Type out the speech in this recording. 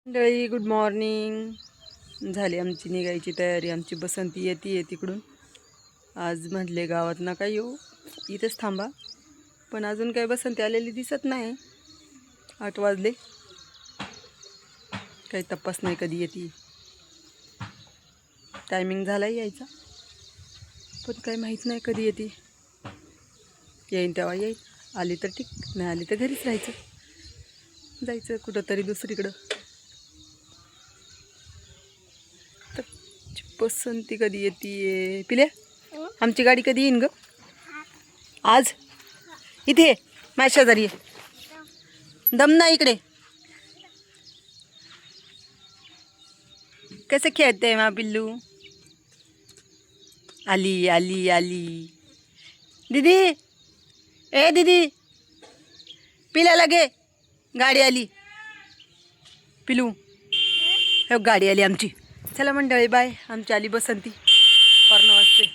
मंडळी good morning. झाली आमची निघायची तयारी. आमची बसंती येते तिकडून. आज म्हटले गावात नका येऊ, इथंच थांबा, पण अजून काही बसंती आलेली दिसत नाही. 8 वाजले, काही तपास नाही कधी येते. टायमिंग झाला यायचा, पण काही माहीत नाही कधी येते. येईन तेव्हा येईल, आली तर ठीक, नाही आली तर घरीच राहायचं, जायचं कुठंतरी दुसरीकडं. बसंती कधी येते पिल्या? आमची गाडी कधी येईन ग? आज इथे माझ्या शेजारी दम ना इकडे. कसं खेळते मा पिल्लू? आली आली आली दीदी. ए दीदी, पिल्या लगे गाडी आली. पिलू हो गाडी आली आमची. चला मंडळी बाय. आमची आली बसंती. 4 वाजते.